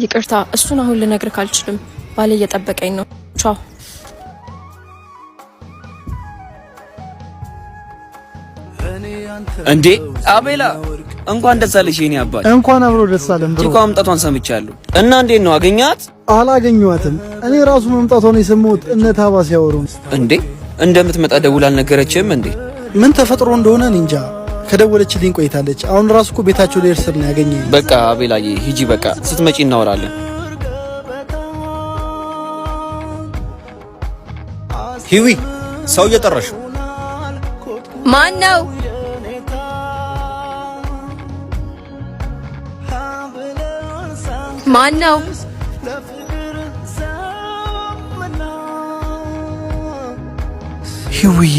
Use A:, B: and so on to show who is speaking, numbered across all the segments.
A: ይቅርታ እሱን አሁን ልነግርህ አልችልም። ባለ እየጠበቀኝ ነው። ቻው።
B: እንዴ አቤላ እንኳን ደስ አለሽ የኔ አባት።
C: እንኳን አብሮ ደስ አለን ብሮ።
B: ቺኳ መምጣቷን ሰምቻለሁ እና እንዴት ነው አገኛት?
C: አላገኘኋትም። እኔ ራሱ መምጣቷን የሰማሁት እነ ታባ ሲያወሩ።
B: እንዴ እንደምትመጣ ደውል አልነገረችም እንዴ?
C: ምን ተፈጥሮ እንደሆነ እንጃ። ከደወለችልኝ ቆይታለች። አሁን ራሱ እኮ ቤታቸው ላይ እርስ ነው ያገኘኝ።
B: በቃ አቤላዬ ሂጂ፣ በቃ ስትመጪ እናወራለን።
D: ሂዊ ሰው እየጠራሽ
A: ማን ነው? ማን ነው?
C: ሂዊዬ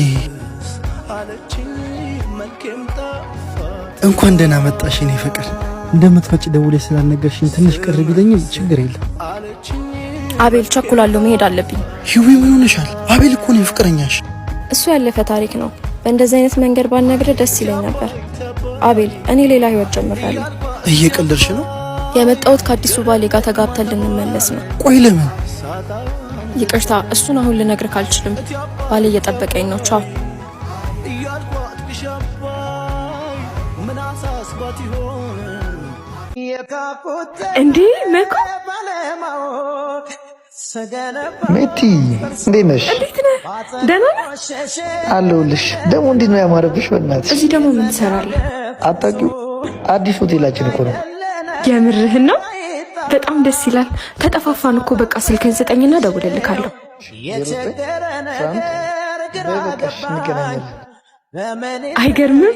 C: እንኳን ደህና መጣሽ የኔ ፍቅር። እንደምትመጪ ደውለሽ ስላልነገርሽኝ ትንሽ ቅር ቢለኝም ችግር የለም።
A: አቤል ቸኩላለሁ፣ መሄድ አለብኝ።
C: ሂዊ ምን ሆነሻል? አቤል እኮ ነው ፍቅረኛሽ።
A: እሱ ያለፈ ታሪክ ነው። በእንደዚህ አይነት መንገድ ባልነግርህ ደስ ይለኝ ነበር። አቤል እኔ ሌላ ህይወት ጀምራለሁ።
C: እየቀለድሽ ነው?
A: የመጣሁት ከአዲሱ ባሌ ጋር ተጋብተን ልንመለስ ነው።
C: ቆይ ለምን?
A: ይቅርታ እሱን አሁን ልነግርህ አልችልም። ባሌ እየጠበቀኝ ነው። ቻው።
E: እንዴ መኩ
F: ሜቲ እንዴት ነሽ?
E: እንዴት ነህ? ደህና ነህ?
F: አለሁልሽ። ደግሞ እንዴት ነው ያማረብሽ በእናትሽ።
E: እዚህ ደግሞ ምን ትሰራለህ?
F: አታውቂው? አዲስ ሆቴላችን እኮ ነው።
E: የምርህን ነው? በጣም ደስ ይላል። ተጠፋፋን እኮ። በቃ ስልክህን ስጠኝና እደውልልሃለሁ። አይገርምም?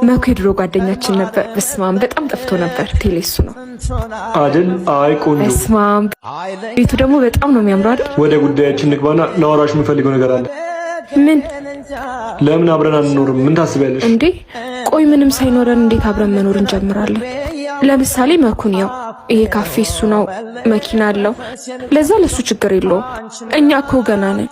E: መኩ የድሮ ጓደኛችን ነበር። በስማም በጣም ጠፍቶ ነበር። ቴሌ እሱ ነው
G: አይደል? አይ ቆንጆ።
E: በስማም ቤቱ ደግሞ በጣም ነው የሚያምረው አይደል?
G: ወደ ጉዳያችን ንግባና ላወራሽ የምፈልገው ነገር አለ።
E: ምን?
G: ለምን አብረን አንኖርም? ምን ታስቢያለሽ?
E: እንዴ ቆይ ምንም ሳይኖረን እንዴት አብረን መኖር እንጀምራለን? ለምሳሌ መኩን ያው ይሄ ካፌ እሱ ነው፣ መኪና አለው። ለዛ ለሱ ችግር የለውም። እኛ እኮ ገና ነን።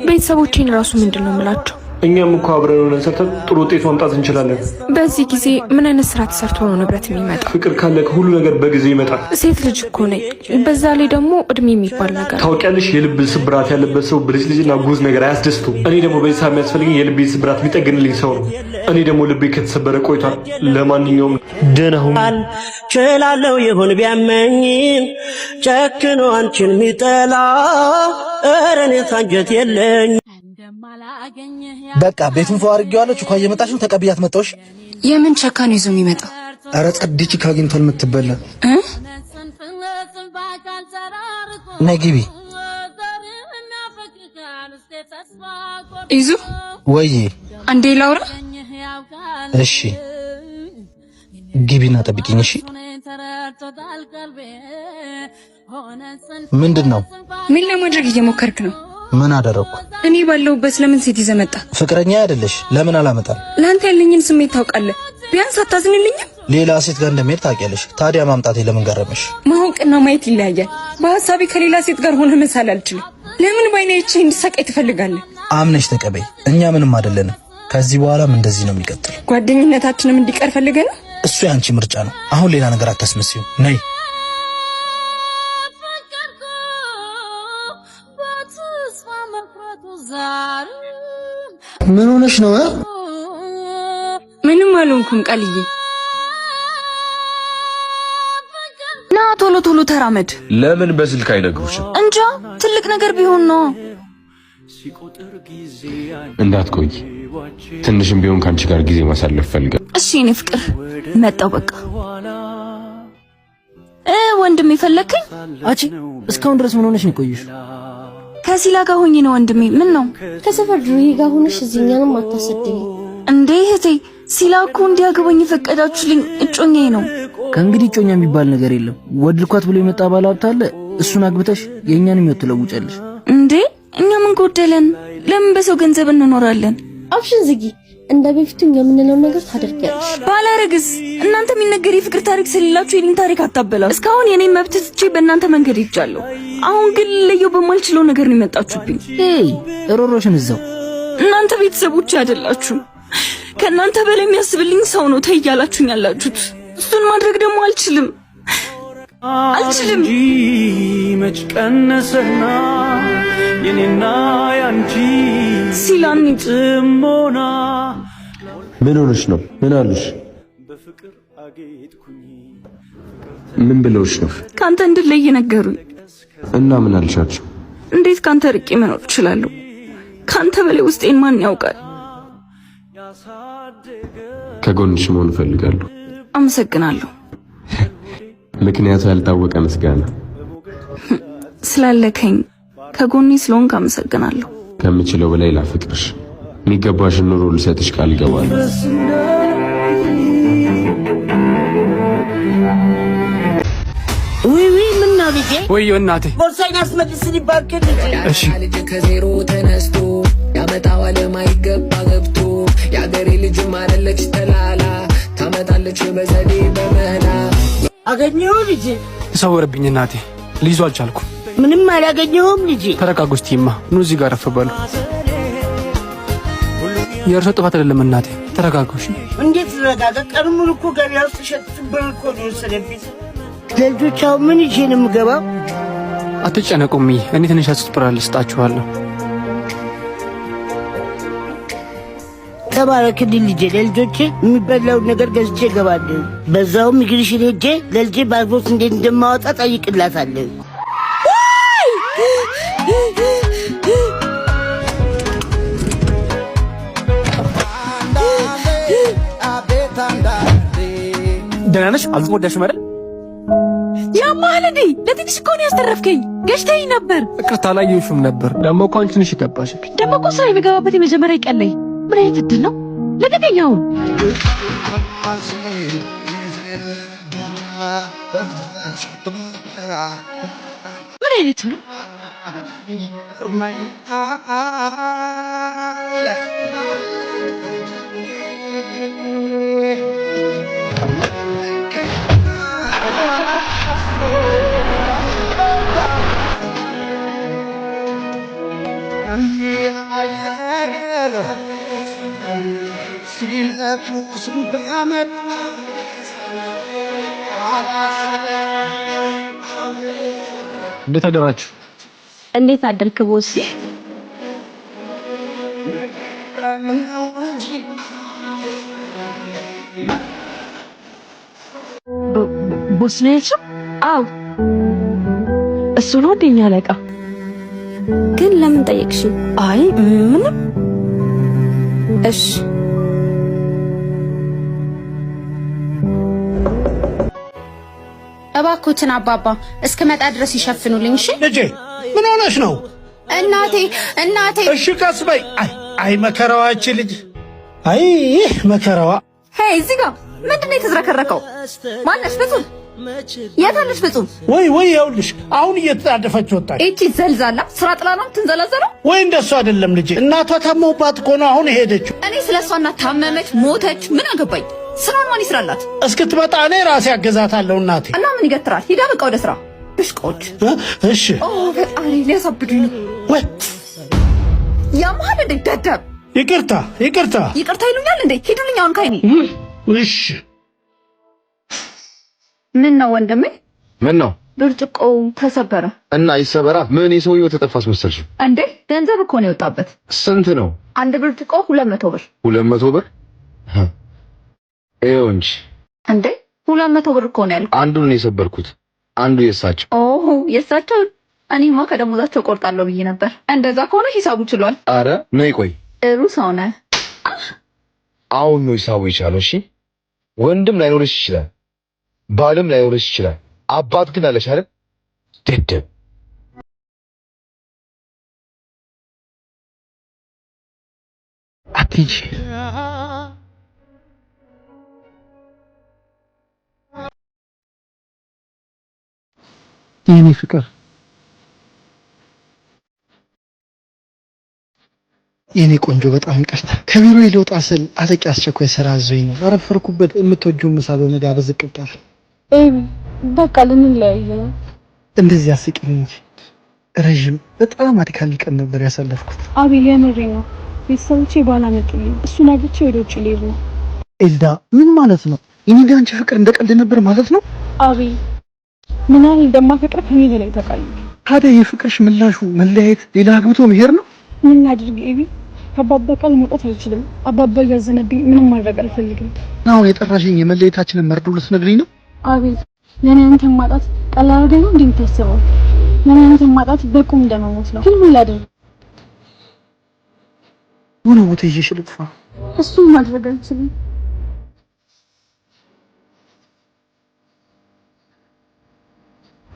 E: ቤተሰቦቼን ራሱ ምንድነው የምላቸው?
G: እኛም እኮ አብረን ሆነን ሰርተን ጥሩ ውጤት ማምጣት እንችላለን።
E: በዚህ ጊዜ ምን አይነት ስራ ተሰርቶ ነው ንብረት የሚመጣው?
G: ፍቅር ካለ ሁሉ ነገር በጊዜ ይመጣል።
E: ሴት ልጅ እኮ ነኝ። በዛ ላይ ደግሞ እድሜ የሚባል ነገር
G: ታውቂያለሽ። የልብ ስብራት ያለበት ሰው ብልጭልጭና ጉዝ ነገር አያስደስቱም። እኔ ደግሞ በዚህ ሰዓት የሚያስፈልገኝ የልቤ ስብራት የሚጠግንልኝ ሰው ነው። እኔ ደግሞ ልቤ ከተሰበረ ቆይቷል። ለማንኛውም ደህና ሁን።
H: ችላለው ይሁን ቢያመኝም ጨክኖ አንቺን የሚጠላ እረኔ ታንጀት የለኝ።
C: በቃ ቤቱን ፏ አድርጌዋለሁ። ቺኳ እየመጣች ነው። ተቀብያት መጣሁሽ።
E: የምን ቸካን ይዞ የሚመጣው?
C: ኧረ ጸድ ቺካ አግኝቷል የምትበላ ነይ ግቢ።
E: ይዙ
C: ወይ
E: አንዴ ላውራ።
C: እሺ ግቢና ጠብቂኝ። እሺ ምንድነው?
E: ምን ለማድረግ እየሞከርክ ነው?
C: ምን አደረኩ?
E: እኔ ባለውበት ለምን ሴት ይዘህ መጣ?
C: ፍቅረኛ አይደለሽ? ለምን አላመጣም?
E: ላንተ ያለኝን ስሜት ታውቃለህ። ቢያንስ አታዝንልኝም?
C: ሌላ ሴት ጋር እንደምሄድ ታውቂያለሽ። ታዲያ ማምጣቴ ለምን ገረመሽ?
E: ማወቅና ማየት ይለያያል። በሐሳቤ ከሌላ ሴት ጋር ሆነ መሳል አልችልም። ለምን ባይናይቼ እንድሰቃይ ትፈልጋለህ?
C: አምነሽ ተቀበይ። እኛ ምንም አይደለንም። ከዚህ በኋላም እንደዚህ ነው የሚቀጥለው።
E: ጓደኝነታችንም እንዲቀር ፈልገህ ነው?
C: እሱ ያንቺ ምርጫ ነው። አሁን ሌላ ነገር አታስመስዩ። ነይ ምን ሆነሽ ነው?
E: ምንም አልሆንኩም ቃልዬ። ና ቶሎ ቶሎ ተራመድ።
I: ለምን በስልክ አይነግሩሽም?
E: እንጃ ትልቅ ነገር ቢሆን ነው።
I: እንዳትቆይ፣ ትንሽም ቢሆን ካንቺ ጋር ጊዜ ማሳለፍ ፈልጋለሁ።
E: እሺ እኔ ፍቅር መጣው። በቃ ወንድሜ ፈለከኝ?
J: አቺ እስካሁን ድረስ ምን ሆነሽ ነው ቆይሽ?
E: ከሲላ ጋር ሆኜ ነው ወንድሜ። ምን ነው?
A: ከሰፈር ድሩዬ ጋር ሆነሽ እዚህኛንም አታሰደኝ
E: እንዴ እህቴ? ሲላ እኮ እንዲያገባኝ ፈቀዳችሁልኝ። እጮኛዬ ነው።
J: ከእንግዲህ እጮኛ የሚባል ነገር የለም። ወድልኳት ብሎ የመጣ ባለ ሀብት አለ። እሱን አግብተሽ የእኛንም ህይወት ትለውጫለሽ።
E: እንዴ እኛ ምን ጎደለን? ለምን በሰው ገንዘብ እንኖራለን?
A: አፍሽን ዝጊ። እንደ በፊቱ የምንለው ነገር ታደርጊያለሽ።
E: ባላረግስ እናንተ የሚነገር የፍቅር ታሪክ ስለሌላችሁ የኔን ታሪክ አታበላው። እስካሁን የኔን መብት ትቼ በእናንተ መንገድ ይቻለሁ። አሁን ግን ለየው በማልችለው ነገር ነው የመጣችሁብኝ።
J: ሮሮሽን እዛው።
E: እናንተ ቤተሰቦች አይደላችሁ። ከእናንተ በላይ የሚያስብልኝ ሰው ነው ተይያላችሁኝ ያላችሁት። እሱን ማድረግ ደግሞ አልችልም። አልችልም።
K: መች ቀነሰና የኔና ያንቺ
E: ሲላኒ
K: ጥሞና
I: ምን ሆነሽ ነው? ምን አሉሽ? ምን ብለውሽ ነው?
E: ካንተ እንድለይ ነገሩኝ።
I: እና ምን አልሻቸው?
E: እንዴት ካንተ ርቄ መኖር እችላለሁ? ካንተ በላይ ውስጤን ማን ያውቃል?
I: ከጎንሽ መሆን እፈልጋለሁ።
E: አመሰግናለሁ።
I: ምክንያቱ ያልታወቀ ምስጋና
E: ስላለከኝ ከጎኔ ስለሆንክ አመሰግናለሁ።
I: ከምችለው በላይ ላፍቅርሽ፣ የሚገባሽን ኑሮ ልሰጥሽ ቃል እገባለሁ።
H: ውይ ምን ነው ልጄ?
K: ወይዬ እናቴ
H: ቦርሳዬን አስመልስልኝ እባክህ ልጄ።
K: እሺ
L: ከዜሮ ተነስቶ ያመጣው ለማይገባ ገብቶ የአገሬ ልጅም አይደለች ተላላ ታመጣለች በዘዴ በመላ።
H: አገኘኸው ልጄ?
K: ተሰወረብኝ እናቴ፣ ልይዞ አልቻልኩም።
H: ምንም አላገኘኸውም ልጄ?
K: ተረጋጉ እስቲማ፣ ኑ እዚህ ጋር አረፍ በሉ። የእርሶ ጥፋት አይደለም እናቴ፣ ተረጋጉ። እሺ
H: እንዴት ተረጋጋ? ቀኑን ሙሉ እኮ ገበያ ውስጥ ሸጥብን እኮ ነው የወሰደብኝ። ለልጆች አሁን ምን ይዤ ነው የምገባው?
K: አትጨነቁም፣ እኔ ትንሽ አስጥራል ልስጣችኋለሁ።
H: ተባረክልኝ ልጄ። ለልጆቼ የሚበላውን ነገር ገዝቼ እገባለሁ። በዛውም እግርሽን ሄጄ ለልጄ ፓስፖርት እንዴት እንደማወጣ ጠይቅላታለሁ።
K: ደህና ነሽ? አልተጎዳሽም አይደል?
E: ያማል እንዴ? ለትንሽ እኮ ነው ያስተረፍከኝ። ገሽተኝ ነበር።
K: ይቅርታ አላየሁሽም ነበር። ደግሞ እኮ አንቺ ነሽ የገባሽብኝ።
E: ደግሞ እኮ ስራ የሚገባበት የመጀመሪያ ቀን ላይ ምን አይነት እድል ነው? ለገደኛው ምን አይነት ነው?
K: እንዴት አደራችሁ?
E: እንዴት አደርክ ቦስ? ቦስ ነሽ? አው እሱ ነው እንደኛ አለቃ።
A: ግን ለምን ጠየቅሽ?
E: አይ ምንም።
A: እሺ
M: እባክዎትን አባባ እስከመጣ ድረስ ይሸፍኑልኝ። እሺ
N: ልጄ ምን ሆነሽ ነው?
M: እናቴ
N: እሺ ቀስ በይ። አይ መከራዋ እቺ ልጅ፣ አይ መከራዋ።
E: ሄይ እዚህ ጋር ምንድነው የተዝረከረከው? ማነሽ? ፍጹም የት አለሽ? ፍጹም
N: ወይ ይኸውልሽ አሁን እየተጣደፈች ወጣች።
E: እቺ ዘልዛላ ስራ ጥላ ነው ትንዘላዘለው?
N: ወይ እንደሱ አይደለም ልጄ፣ እናቷ ታመውባት እኮ ነው አሁን ሄደችው።
E: እኔ ስለሷ እናት ታመመች ሞተች ምን አገባኝ? ስራን ማን ይስራላት?
N: እስክትመጣ እኔ ራሴ አገዛታለሁ እናቴ።
E: እና ምን ይገትራል? ሂዳ በቃ ወደ ስራ ብሽቆች።
N: እሺ
E: ፈጣሪ ሊያሳብዱኝ ነው።
N: ወይ
E: ያማል እንዴ ደደብ።
N: ይቅርታ
E: ይሉኛል እንዴ? ሂዱልኝ አሁን ካይኒ።
N: እሺ
E: ምን ነው ወንድሜ?
I: ምን ነው?
E: ብርጭቆው ተሰበረ
I: እና ይሰበራ። ምን የሰውየው ተጠፋስ መሰልሽ
E: እንዴ? ገንዘብ እኮ ነው የወጣበት።
I: ስንት ነው?
E: አንድ ብርጭቆ 200 ብር።
I: 200 ብር? ይኸው እንጂ
E: እንዴ 200 ብር እኮ ነው ያልኩት።
I: አንዱን ነው የሰበርኩት፣ አንዱ የሳቸው።
E: ኦሆ የሳቸው። እኔማ ከደሞዛቸው ቆርጣለሁ ብዬ ነበር። እንደዛ ከሆነ ሂሳቡ ችሏል።
I: አረ ነይ ቆይ፣
E: ጥሩ ሰው ነህ።
I: አሁን ነው ሂሳቡ የቻለው። እሺ ወንድም ላይኖርሽ ይችላል፣ ባልም ላይኖርሽ ይችላል፣ አባት ግን አለሽ አይደል? ደደብ
C: አትሂጂ። የኔ ፍቅር የኔ ቆንጆ በጣም ይቅርታ። ከቢሮ ልወጣ ስል አለቃ አስቸኳይ ስራ አዞኝ ነው። አረፈርኩበት። የምትወጂው ምሳ በመጋበዝ ቅጣል።
E: በቃ ልንለያይ ነው።
C: እንደዚህ አስቂኝ እንጂ ረጅም በጣም አድካሚ ቀን ነበር ያሳለፍኩት።
E: አቤል የምሬ ነው። ቤተሰቦቼ ባላመጡልኝ እሱን አግቼ ወደ ውጭ ልሄድ ነው።
C: ኤልዳ ምን ማለት ነው? የኔ ጋር አንቺ ፍቅር እንደቀልድ ነበር ማለት ነው?
E: አቤል ምን ያህል እንደማፈቅር ከኔ በላይ ታውቃለህ።
C: ታዲያ የፍቅርሽ ምላሹ መለያየት፣ ሌላ አግብቶ መሄድ ነው?
E: ምን ላድርግ ኤቢ? ከአባባ ቃል መውጣት አልችልም። አባባ እያዘነብኝ ምንም ማድረግ አልፈልግም።
C: አሁን የጠራሽኝ የመለየታችንን መርዶ ልትነግሪኝ ነው?
E: አቤል፣ ለኔ አንተን ማጣት ቀላል አይደለም እንዴ የምታስበው? ለኔ አንተን ማጣት በቁም እንደመሞት ነው። ግን ምን ላድርግ?
C: ሆነ ቦታ ይዤሽ ልጥፋ?
E: እሱን ማድረግ አልችልም።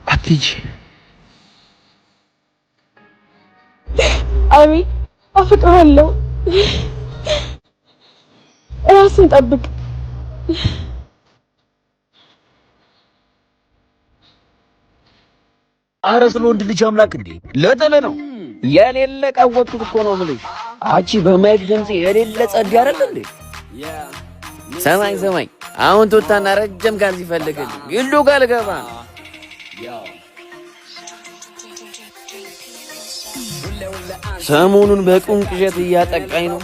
C: አትሂጂ።
E: አቤል፣ አፍቅርሃለሁ። ራስን ጠብቅ።
J: አረ ስለ ወንድ ልጅ አምላክ እንዴ
B: ለጠለ ነው የሌለ ቀወጥኩት እኮ ነው የምልሽ። አቺ በማይክ ድምጽ የሌለ ጸድ አይደል እንዴ? ሰማኝ አሁን ቶታና ረጀም ጋር ሲፈልግልኝ ይሉ ጋር ልገባ ነው። ሰሞኑን በቁም ቅዠት እያጠቃኝ ነው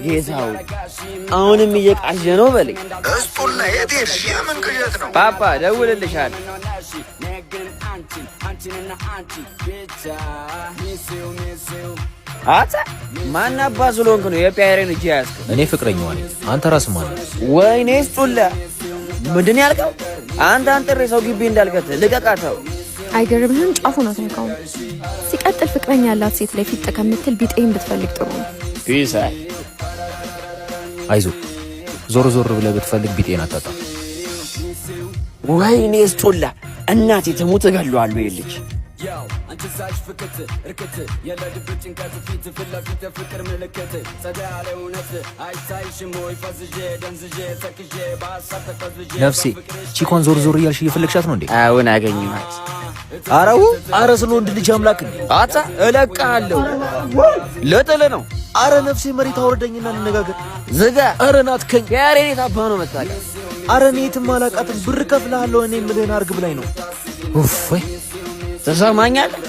B: ጌታው። አሁንም እየቃዠ ነው በለኝ።
I: እስጡና የት ሄድሽ? የምን ቅዠት ነው?
B: ፓፓ ደውልልሻለሁ። አታ ማን አባ ስለሆንክ ነው የፒያሬን እጅ ያዝከው?
D: እኔ ፍቅረኛዋ ነኝ። አንተ ራስህ ማን ነህ?
B: ወይኔ ስጡላ ምንድን ያልከው? አንተ አንጥሬ ሰው ግቢ እንዳልከት ልቀቃተው።
A: አይገርምህም? ጫፉ ነው ተንካው። ሲቀጥል ፍቅረኛ ያላት ሴት ላይ ፊት ከምትል ቢጤን ብትፈልግ ጥሩ ነው።
B: ፒሳ
D: አይዞህ፣ ዞር ዞር ብለህ ብትፈልግ ቢጤን አታጣም።
B: ወይኔ ስጡላ እናቴ ትሙት እገለዋለሁ ይልጅ
D: ነፍሴ ቺኮን ዞር ዞር እያልሽ እየፈለግሻት ነው እንዴ?
B: አሁን አገኘኋት።
J: አረ ስለ ወንድ ልጅ አምላክ እንዴ
B: አታ እለቅሃለሁ። ለጥል ነው።
J: አረ ነፍሴ መሬት አውርደኝና እንነጋገር።
B: ዝጋ።
J: አረ ናትከኝ
B: ያሬ ታባ ነው መጣቀም።
J: አረ እኔ የትም አላውቃትም። ብር ከፍልሃለሁ እኔ የምልህን አርግ ብላኝ ነው።
D: ኡፍ ወይ
B: ትሰማኛለህ?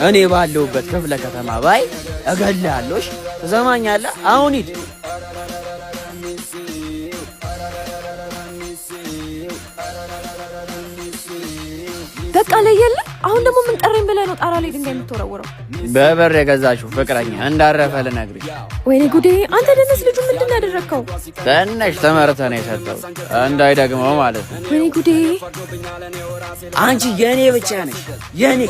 B: እኔ ባለሁበት ክፍለ ከተማ ባይ እገልሃለሁ። ትሰማኛለህ? አሁን ሂድ።
A: በቃ ለየለ። አሁን ደግሞ ምን ቀረኝ ብለህ ነው ጣራ ላይ ድንጋይ የምትወረውረው?
B: በበር የገዛሽው ፍቅረኛ እንዳረፈ ልነግርሽ።
A: ወይኔ ጉዴ! አንተ ደነስ ልጁ ምንድን ነው ያደረግከው?
B: ትንሽ ትምህርት ነው የሰጠው እንዳይደግመው ማለት ነው።
A: ወይኔ ጉዴ!
B: አንቺ የኔ ብቻ ነሽ የኔ